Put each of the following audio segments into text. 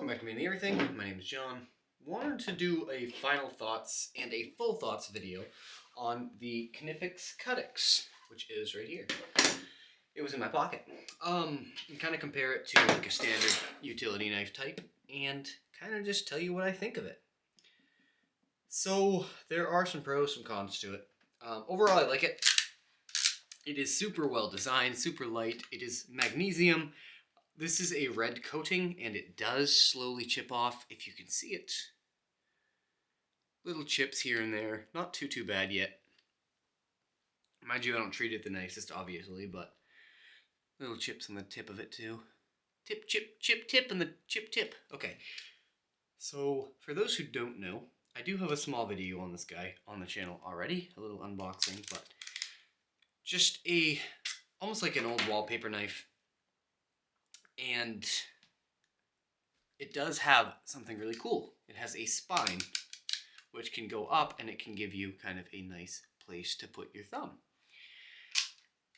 welcome back to Me and the Everything. My name is John. Wanted to do a final thoughts and a full thoughts video on the Knipex CutiX, which is right here. It was in my pocket. And kind of compare it to like a standard utility knife type and kind of just tell you what I think of it. So there are some pros, some cons to it. Overall, I like it. It is super well designed, super light. It is magnesium. This is a red coating, and it does slowly chip off, if you can see it. Little chips here and there. Not too bad yet. Mind you, I don't treat it the nicest, obviously, but little chips on the tip of it, too. Tip, chip, chip, tip, and the chip, tip. Okay. So, for those who don't know, I do have a small video on this guy on the channel already. A little unboxing, but just almost like an old wallpaper knife. And it does have something really cool. It has a spine, which can go up, and it can give you kind of a nice place to put your thumb.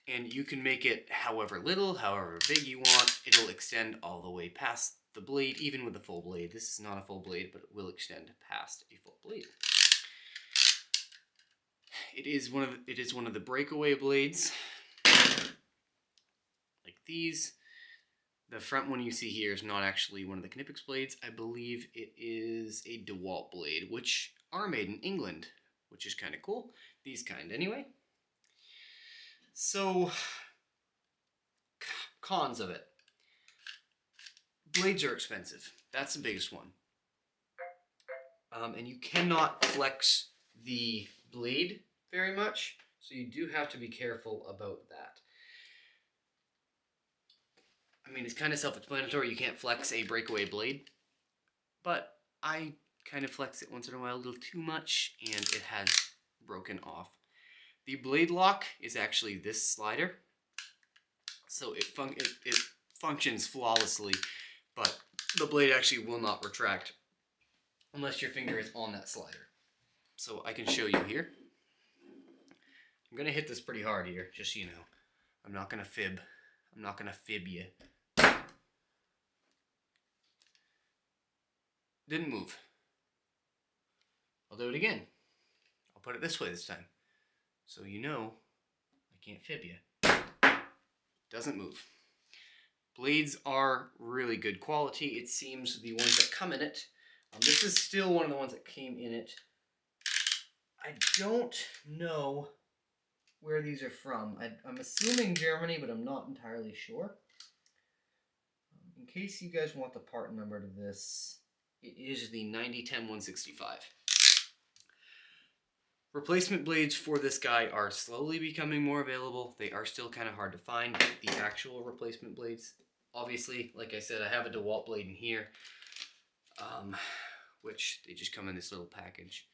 And you can make it however little, however big you want. It'll extend all the way past the blade, even with a full blade. This is not a full blade, but it will extend past a full blade. It is one of the breakaway blades, like these. The front one you see here is not actually one of the Knipex blades. I believe it is a DeWalt blade, which are made in England, which is kind of cool. These kind, anyway. So, cons of it. Blades are expensive. That's the biggest one. And you cannot flex the blade very much, so you do have to be careful about that. I mean, it's kind of self-explanatory. You can't flex a breakaway blade, but I kind of flex it once in a while a little too much, and it has broken off. The blade lock is actually this slider, so it functions flawlessly, but the blade actually will not retract unless your finger is on that slider. So I can show you here. I'm going to hit this pretty hard here, just so you know. I'm not going to fib. I'm not going to fib you. Didn't move. I'll do it again. I'll put it this way this time, so you know I can't fib you. Doesn't move. Blades are really good quality. It seems the ones that come in it. This is still one of the ones that came in it. I don't know where these are from. I'm assuming Germany, but I'm not entirely sure. In case you guys want the part number to this, it is the 9010-165. Replacement blades for this guy are slowly becoming more available. They are still kind of hard to find, the actual replacement blades. Obviously, like I said, I have a DeWalt blade in here, which they just come in this little package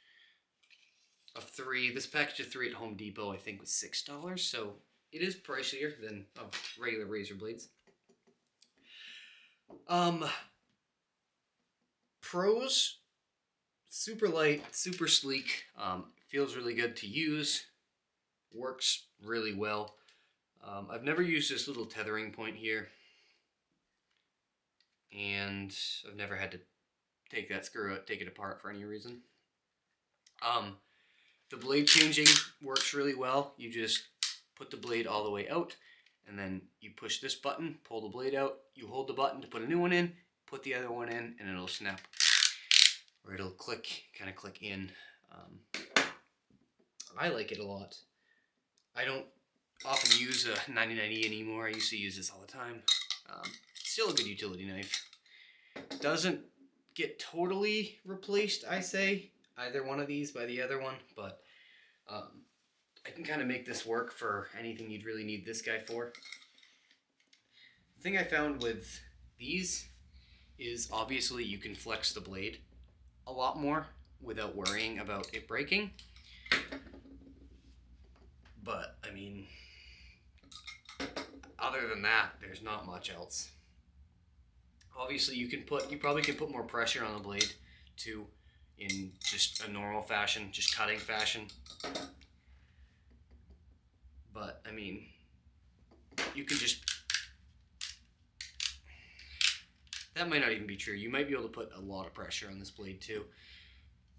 of 3. This package of 3 at Home Depot, I think, was $6, so it is pricier than regular razor blades. Pros, super light, super sleek, feels really good to use, works really well. I've never used this little tethering point here, and I've never had to take that screw out, take it apart for any reason. The blade changing works really well. You just put the blade all the way out, and then you push this button, pull the blade out, you hold the button to put a new one in, put the other one in, and it'll snap, or it'll click, kind of click in. I like it a lot. I don't often use a 99E anymore. I used to use this all the time. Still a good utility knife. Doesn't get totally replaced, I say, either one of these by the other one, but I can kind of make this work for anything you'd really need this guy for. The thing I found with these is obviously you can flex the blade a lot more without worrying about it breaking. But, I mean, other than that, there's not much else. Obviously, you probably can put more pressure on the blade too, in just a normal fashion, just cutting fashion. But, I mean, you can just... that might not even be true. You might be able to put a lot of pressure on this blade too.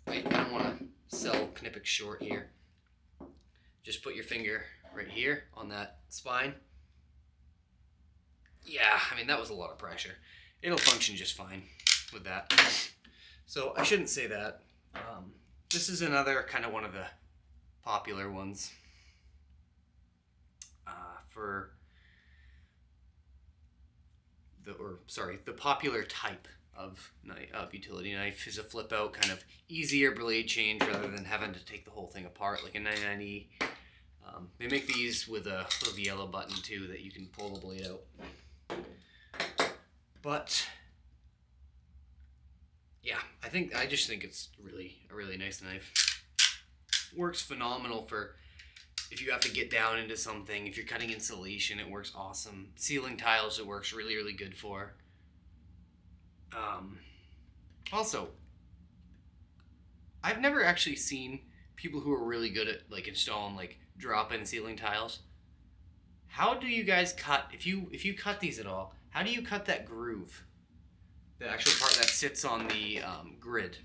I don't want to sell Knipex short here. Just put your finger right here on that spine. Yeah, I mean, that was a lot of pressure. It'll function just fine with that. So I shouldn't say that. This is another kind of one of the popular ones for the popular type of utility knife is a flip out, kind of easier blade change rather than having to take the whole thing apart like a 99E. They make these with a little yellow button too that you can pull the blade out. But yeah, I just think it's a really nice knife. Works phenomenal for if you have to get down into something. If you're cutting insulation, it works awesome. Ceiling tiles, it works really, really good for. Also, I've never actually seen people who are really good at like installing like drop-in ceiling tiles. How do you guys cut, if you cut these at all, how do you cut that groove? The actual part that sits on the grid.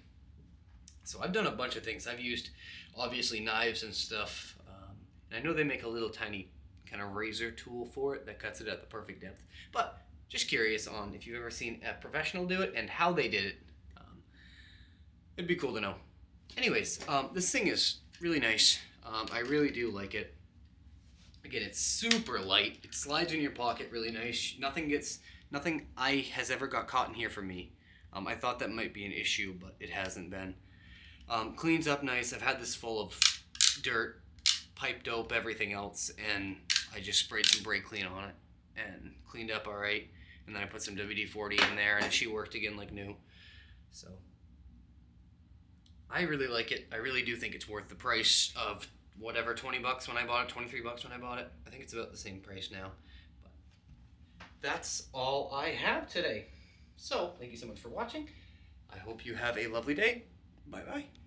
So I've done a bunch of things. I've used obviously knives and stuff. And I know they make a little tiny kind of razor tool for it that cuts it at the perfect depth. But just curious on if you've ever seen a professional do it and how they did it. It'd be cool to know. Anyways, this thing is really nice. I really do like it. Again, it's super light. It slides in your pocket really nice. Nothing has ever got caught in here for me. I thought that might be an issue, but it hasn't been. Cleans up nice. I've had this full of dirt, pipe dope, everything else, and I just sprayed some brake clean on it and cleaned up all right. And then I put some WD-40 in there, and she worked again like new. So I really like it. I really do think it's worth the price of whatever, 20 bucks when I bought it, 23 bucks when I bought it. I think it's about the same price now. But that's all I have today. So thank you so much for watching. I hope you have a lovely day. Bye-bye.